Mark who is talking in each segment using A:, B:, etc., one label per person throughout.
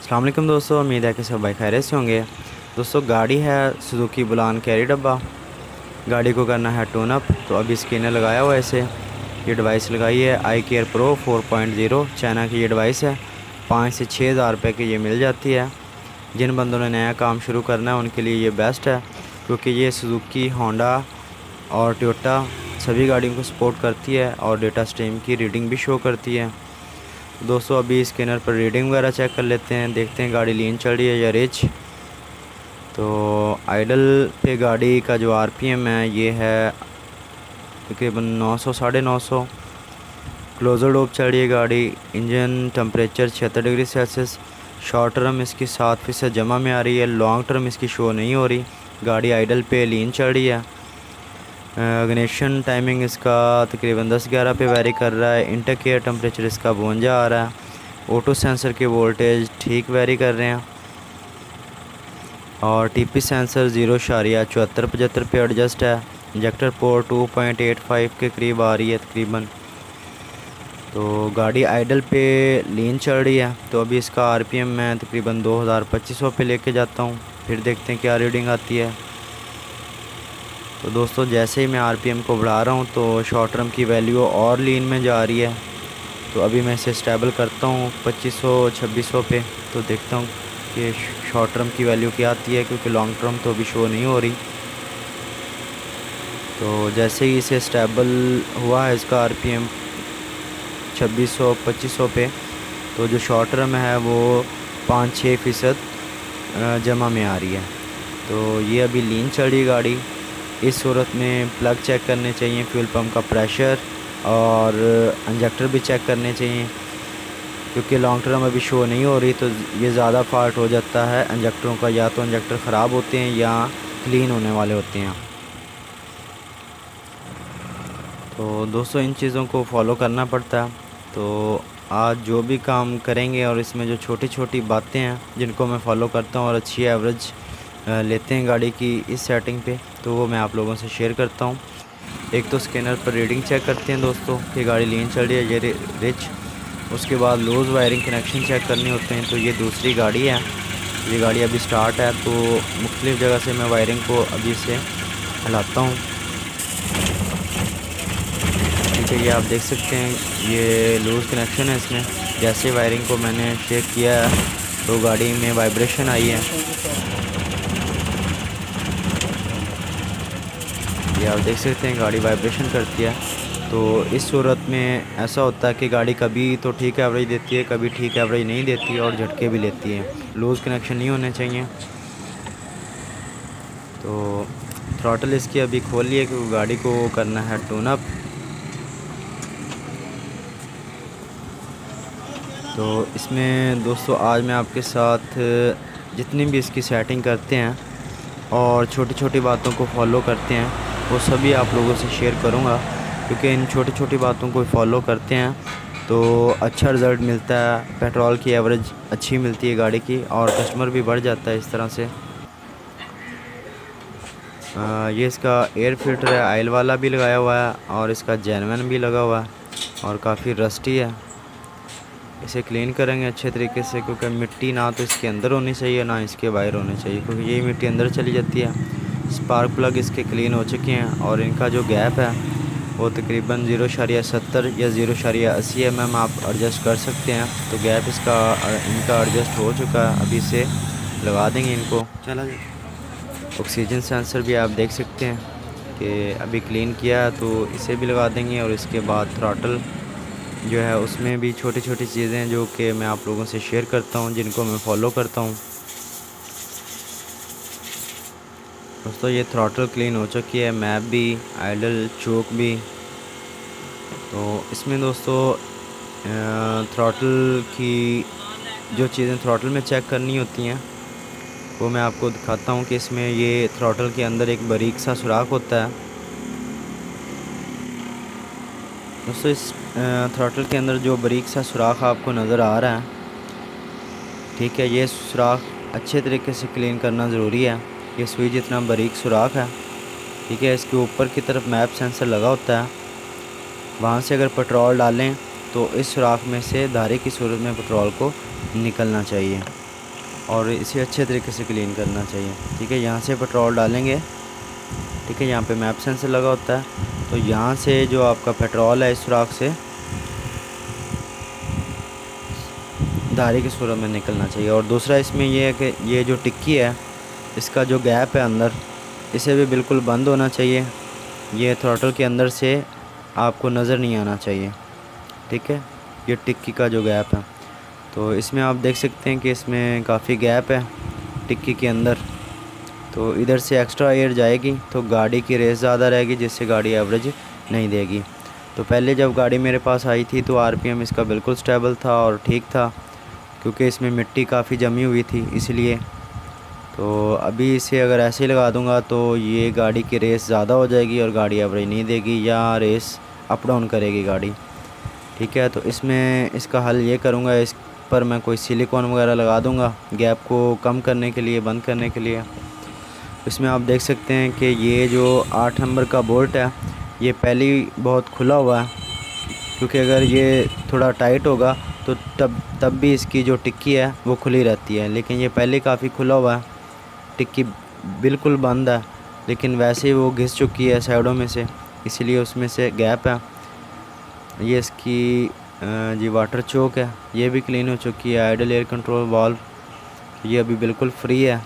A: अस्सलाम वालेकुम दोस्तों, उम्मीद है कि सब भाई खैरियत से होंगे। दोस्तों गाड़ी है सुजुकी बुलान कैरी डब्बा। गाड़ी को करना है टोन अप। तो अभी स्कैनर लगाया हुआ है इसे। ये डिवाइस लगाई है आई केयर प्रो 4.0 चाइना की ये डिवाइस है। 5 से 6 हज़ार रुपये की ये मिल जाती है। जिन बंदों ने नया काम शुरू करना है उनके लिए ये बेस्ट है, क्योंकि ये सुजुकी, होंडा और टोयोटा सभी गाड़ियों को सपोर्ट करती है और डेटा स्ट्रीम की रीडिंग भी शो करती है। दोस्तों अभी स्कैनर पर रीडिंग वगैरह चेक कर लेते हैं, देखते हैं गाड़ी लीन चल रही है या रिच। तो आइडल पे गाड़ी का जो आरपीएम है ये है तकरीबन 900 950। क्लोजर डोप चल रही है गाड़ी। Engine temperature 76 degree Celsius. Short term इसकी 7% जमा में आ रही है, लॉन्ग टर्म इसकी शो नहीं हो रही। गाड़ी आइडल पे लीन चल रही है। इग्निशन टाइमिंग इसका तकरीबन 10-11 पे वेरी कर रहा है। इंटरकेयर टेम्परेचर इसका 52 आ रहा है। ऑटो सेंसर के वोल्टेज ठीक वेरी कर रहे हैं और टीपी सेंसर 0.74-75 पे एडजस्ट है। इंजेक्टर पोर्ट 2.85 के करीब आ रही है तकरीबन। तो गाड़ी आइडल पे लीन चल रही है। तो अभी इसका आरपीएम मैं तकरीबन 2200 पे लेके जाता हूँ, फिर देखते हैं क्या रीडिंग आती है। तो दोस्तों जैसे ही मैं आरपीएम को बढ़ा रहा हूँ तो शॉर्ट टर्म की वैल्यू और लीन में जा रही है। तो अभी मैं इसे स्टेबल करता हूँ 2500-2600 पे। तो देखता हूँ कि शॉर्ट टर्म की वैल्यू क्या आती है, क्योंकि लॉन्ग टर्म तो अभी शो नहीं हो रही। तो जैसे ही इसे स्टेबल हुआ है इसका आरपीएम 2600-2500 पे, तो जो शॉर्ट टर्म है वो 5-6% जमा में आ रही है। तो ये अभी लीन चल रही है गाड़ी। इस सूरत में प्लग चेक करने चाहिए, फ्यूल पंप का प्रेशर और इंजेक्टर भी चेक करने चाहिए, क्योंकि लॉन्ग टर्म अभी शो नहीं हो रही। तो ये ज़्यादा फॉल्ट हो जाता है इंजेक्टरों का, या तो इंजेक्टर ख़राब होते हैं या क्लीन होने वाले होते हैं। तो दोस्तों इन चीज़ों को फॉलो करना पड़ता है। तो आज जो भी काम करेंगे और इसमें जो छोटी छोटी बातें हैं जिनको मैं फ़ॉलो करता हूँ और अच्छी एवरेज लेते हैं गाड़ी की इस सेटिंग पे, तो वो मैं आप लोगों से शेयर करता हूँ। एक तो स्कैनर पर रीडिंग चेक करते हैं दोस्तों कि गाड़ी लीन चल रही है ये रिच। उसके बाद लूज़ वायरिंग कनेक्शन चेक करने होते हैं। तो ये दूसरी गाड़ी है, ये गाड़ी अभी स्टार्ट है। तो मुख्तलिफ़ जगह से मैं वायरिंग को अभी से हिलाता हूँ। ठीक है, ये आप देख सकते हैं ये लूज़ कनेक्शन है इसमें। जैसे वायरिंग को मैंने चेक किया तो गाड़ी में वाइब्रेशन आई है। ये आप देख सकते हैं गाड़ी वाइब्रेशन करती है। तो इस सूरत में ऐसा होता है कि गाड़ी कभी तो ठीक एवरेज देती है, कभी ठीक एवरेज नहीं देती और झटके भी लेती है। लूज़ कनेक्शन नहीं होने चाहिए। तो थ्रॉटल इसकी अभी खोल लिया क्योंकि गाड़ी को करना है टून अप। तो इसमें दोस्तों आज मैं आपके साथ जितनी भी इसकी सेटिंग करते हैं और छोटी छोटी बातों को फॉलो करते हैं वो सभी आप लोगों से शेयर करूंगा, क्योंकि इन छोटी छोटी बातों को फॉलो करते हैं तो अच्छा रिज़ल्ट मिलता है। पेट्रोल की एवरेज अच्छी मिलती है गाड़ी की और कस्टमर भी बढ़ जाता है इस तरह से। ये इसका एयर फिल्टर है, ऑयल वाला भी लगाया हुआ है और इसका जेनवन भी लगा हुआ है और काफ़ी रस्टी है। इसे क्लीन करेंगे अच्छे तरीके से, क्योंकि मिट्टी ना तो इसके अंदर होनी चाहिए ना इसके बाहर होनी चाहिए, क्योंकि यही मिट्टी अंदर चली जाती है। स्पार्क प्लग इसके क्लीन हो चुके हैं और इनका जो गैप है वो तकरीबन 0.70 या 0.80 mm आप एडजस्ट कर सकते हैं। तो गैप इनका एडजस्ट हो चुका है। अभी से लगा देंगे इनको। चला जी। ऑक्सीजन सेंसर भी आप देख सकते हैं कि अभी क्लीन किया है, तो इसे भी लगा देंगे। और इसके बाद थ्रॉटल जो है उसमें भी छोटी छोटी चीज़ें हैं जो कि मैं आप लोगों से शेयर करता हूं, जिनको मैं फ़ॉलो करता हूं। दोस्तों ये थ्रॉटल क्लीन हो चुकी है, मैप भी, आइडल चोक भी। तो इसमें दोस्तों थ्रॉटल की जो चीज़ें थ्रॉटल में चेक करनी होती हैं वो मैं आपको दिखाता हूं कि इसमें ये थ्रॉटल के अंदर एक बारीक सा सुराख होता है। दोस्तों इस थ्रॉटल के अंदर जो बारीक सा सुराख आपको नज़र आ रहा है, ठीक है, ये सुराख अच्छे तरीके से क्लीन करना ज़रूरी है। ये सुई जितना बारीक सुराख है, ठीक है, इसके ऊपर की तरफ मैप सेंसर लगा होता है। वहाँ से अगर पेट्रोल डालें तो इस सुराख में से धारे की सूरत में पेट्रोल को निकलना चाहिए। और इसे अच्छे तरीके से क्लीन करना चाहिए। ठीक है, यहाँ से पेट्रोल डालेंगे। ठीक है, यहाँ पे मैप सेंसर लगा होता है, तो यहाँ से जो आपका पेट्रोल है इस सुराख से धारी की सूरत में निकलना चाहिए। और दूसरा इसमें ये है कि ये जो टिक्की है इसका जो गैप है अंदर, इसे भी बिल्कुल बंद होना चाहिए। ये थ्रॉटल के अंदर से आपको नज़र नहीं आना चाहिए। ठीक है, ये टिक्की का जो गैप है, तो इसमें आप देख सकते हैं कि इसमें काफ़ी गैप है टिक्की के अंदर। तो इधर से एक्स्ट्रा एयर जाएगी तो गाड़ी की रेस ज़्यादा रहेगी, जिससे गाड़ी एवरेज नहीं देगी। तो पहले जब गाड़ी मेरे पास आई थी तो आरपीएम इसका बिल्कुल स्टेबल था और ठीक था, क्योंकि इसमें मिट्टी काफ़ी जमी हुई थी इसलिए। तो अभी इसे अगर ऐसे ही लगा दूंगा तो ये गाड़ी की रेस ज़्यादा हो जाएगी और गाड़ी एवरेज नहीं देगी या रेस अप डाउन करेगी गाड़ी। ठीक है, तो इसमें इसका हल ये करूँगा, इस पर मैं कोई सिलिकॉन वगैरह लगा दूँगा गैप को कम करने के लिए, बंद करने के लिए। इसमें आप देख सकते हैं कि ये जो 8 नंबर का बोल्ट है ये पहले ही बहुत खुला हुआ है, क्योंकि अगर ये थोड़ा टाइट होगा तो तब भी इसकी जो टिक्की है वो खुली रहती है, लेकिन ये पहले काफ़ी खुला हुआ है, टिक्की बिल्कुल बंद है, लेकिन वैसे ही वो घिस चुकी है साइडों में से, इसीलिए उसमें से गैप है। ये इसकी जी वाटर चोक है, ये भी क्लीन हो चुकी है। आइडल एयर कंट्रोल वाल्व ये अभी बिल्कुल फ्री है।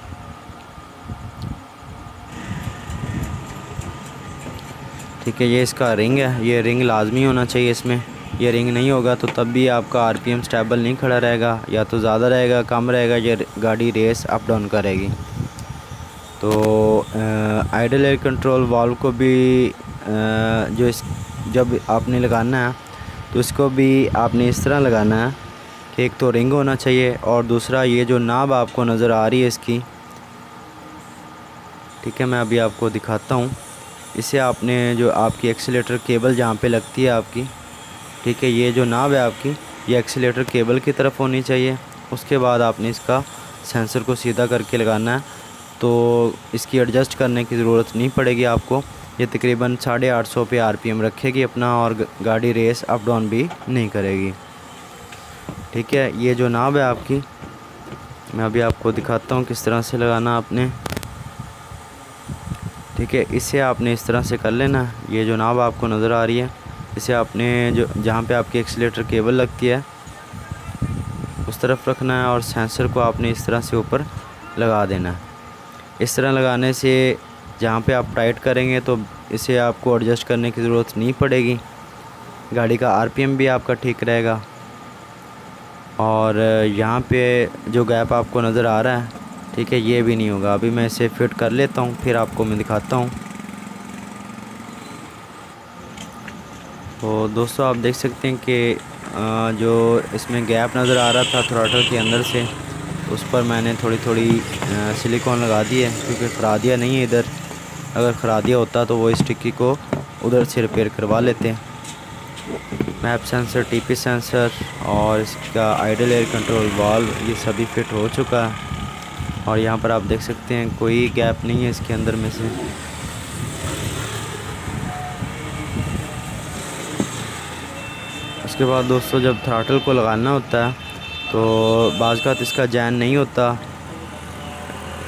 A: ठीक है, ये इसका रिंग है, ये रिंग लाजमी होना चाहिए इसमें। ये रिंग नहीं होगा तो तब भी आपका आरपीएम स्टेबल नहीं खड़ा रहेगा, या तो ज़्यादा रहेगा कम रहेगा, ये गाड़ी रेस अप डाउन करेगी। तो आइडल एयर कंट्रोल वाल्व को भी जब आपने लगाना है तो इसको भी आपने इस तरह लगाना है कि एक तो रिंग होना चाहिए और दूसरा ये जो नाब आपको नज़र आ रही है इसकी। ठीक है, मैं अभी आपको दिखाता हूँ। इसे आपने जो आपकी एक्सीलेटर केबल जहाँ पे लगती है आपकी, ठीक है, ये जो नाब है आपकी ये एक्सीलेटर केबल की तरफ होनी चाहिए। उसके बाद आपने इसका सेंसर को सीधा करके लगाना है, तो इसकी एडजस्ट करने की ज़रूरत नहीं पड़ेगी आपको। ये तकरीबन 850 पे आरपीएम रखेगी अपना और गाड़ी रेस अप डाउन भी नहीं करेगी। ठीक है, ये जो नाब है आपकी मैं अभी आपको दिखाता हूँ किस तरह से लगाना आपने। ठीक है, इसे आपने इस तरह से कर लेना। ये जो नाब आपको नज़र आ रही है इसे आपने जो जहाँ पे आपकी एक्सीलेटर केबल लगती है उस तरफ रखना है और सेंसर को आपने इस तरह से ऊपर लगा देना है। इस तरह लगाने से जहाँ पे आप टाइट करेंगे तो इसे आपको एडजस्ट करने की ज़रूरत नहीं पड़ेगी, गाड़ी का आरपीएम भी आपका ठीक रहेगा। और यहाँ पे जो गैप आपको नज़र आ रहा है, ठीक है, ये भी नहीं होगा। अभी मैं इसे फिट कर लेता हूँ फिर आपको मैं दिखाता हूँ। तो दोस्तों आप देख सकते हैं कि जो इसमें गैप नज़र आ रहा था थ्रॉटल के अंदर से, उस पर मैंने थोड़ी सिलिकॉन लगा दी है, क्योंकि खरादिया नहीं है इधर। अगर खरादिया होता तो वो इस टिक्की को उधर से रिपेयर करवा लेते। मैप सेंसर, टीपी सेंसर और इसका आइडल एयर कंट्रोल वाल्व ये सभी फिट हो चुका है। और यहाँ पर आप देख सकते हैं कोई गैप नहीं है इसके अंदर में से। उसके बाद दोस्तों जब थ्रॉटल को लगाना होता है तो बाज़ का इसका जैन नहीं होता,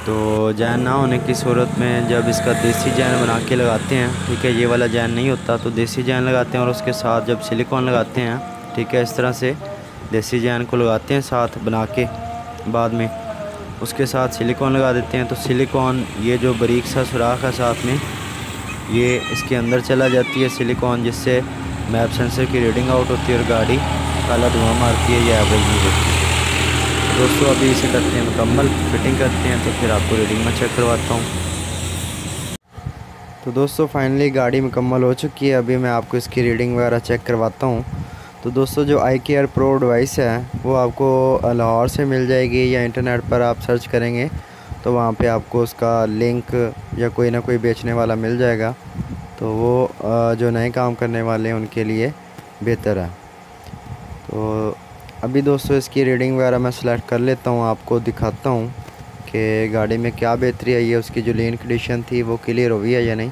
A: तो जैन ना होने की सूरत में जब इसका देसी जैन बना के लगाते हैं, ठीक है, ये वाला जैन नहीं होता तो देसी जैन लगाते हैं और उसके साथ जब सिलिकॉन लगाते हैं, ठीक है, इस तरह से देसी जैन को लगाते हैं साथ बना के, बाद में उसके साथ सिलिकॉन लगा देते हैं। तो सिलिकॉन ये जो बारीक सा सुराख है साथ में ये इसके अंदर चला जाती है सिलिकॉन, जिससे मैप सेंसर की रीडिंग आउट होती है और गाड़ी काला धुआं मारती है, ये एवरेज नहीं देती। दोस्तों अभी इसे करते हैं मुकम्मल, फिटिंग करते हैं, तो फिर आपको रीडिंग में चेक करवाता हूँ। तो दोस्तों फाइनली गाड़ी मुकम्मल हो चुकी है। अभी मैं आपको इसकी रीडिंग वगैरह चेक करवाता हूँ। तो दोस्तों जो iCare Pro डिवाइस है वो आपको लाहौर से मिल जाएगी, या इंटरनेट पर आप सर्च करेंगे तो वहाँ पे आपको उसका लिंक या कोई ना कोई बेचने वाला मिल जाएगा। तो वो जो नए काम करने वाले हैं उनके लिए बेहतर है। तो अभी दोस्तों इसकी रीडिंग वगैरह मैं सिलेक्ट कर लेता हूँ, आपको दिखाता हूँ कि गाड़ी में क्या बेहतरी आई है। उसकी जो लीन कंडीशन थी वो क्लियर हुई है या नहीं।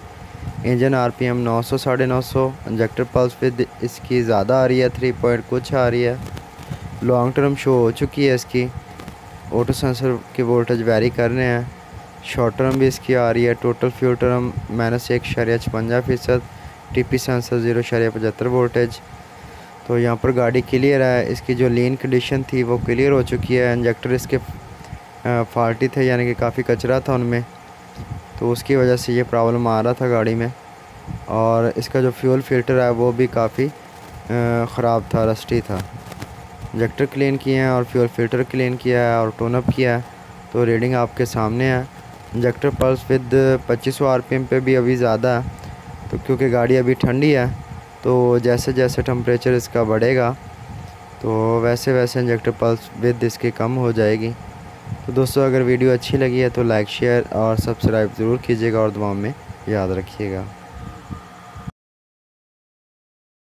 A: इंजन आरपीएम 900 950, इंजेक्टर पल्स पे इसकी ज़्यादा आ रही है, 3 पॉइंट कुछ आ रही है। लॉन्ग टर्म शो हो चुकी है इसकी। ऑटो सेंसर की वोल्टेज वेरी कर रहे हैं। शॉर्ट टर्म भी इसकी आ रही है। Total fuel term -1.56%। TP sensor 0.75 voltage. तो यहाँ पर गाड़ी क्लियर है। इसकी जो लीन कंडीशन थी वो क्लियर हो चुकी है। इंजेक्टर इसके फॉल्टी थे, यानी कि काफ़ी कचरा था उनमें, तो उसकी वजह से ये प्रॉब्लम आ रहा था गाड़ी में। और इसका जो फ्यूल फिल्टर है वो भी काफ़ी ख़राब था, रस्टी था। इंजेक्टर क्लीन किए हैं और फ्यूल फिल्टर क्लीन किया है और टोन अप किया है, तो रीडिंग आपके सामने है। इंजेक्टर पल्स विद 2500 आरपीएम पे भी अभी ज़्यादा है, तो क्योंकि गाड़ी अभी ठंडी है, तो जैसे जैसे टेम्परेचर इसका बढ़ेगा तो वैसे वैसे इंजेक्टर पल्स विद इसकी कम हो जाएगी। तो दोस्तों, अगर वीडियो अच्छी लगी है तो लाइक शेयर और सब्सक्राइब ज़रूर कीजिएगा और दुआ में याद रखिएगा।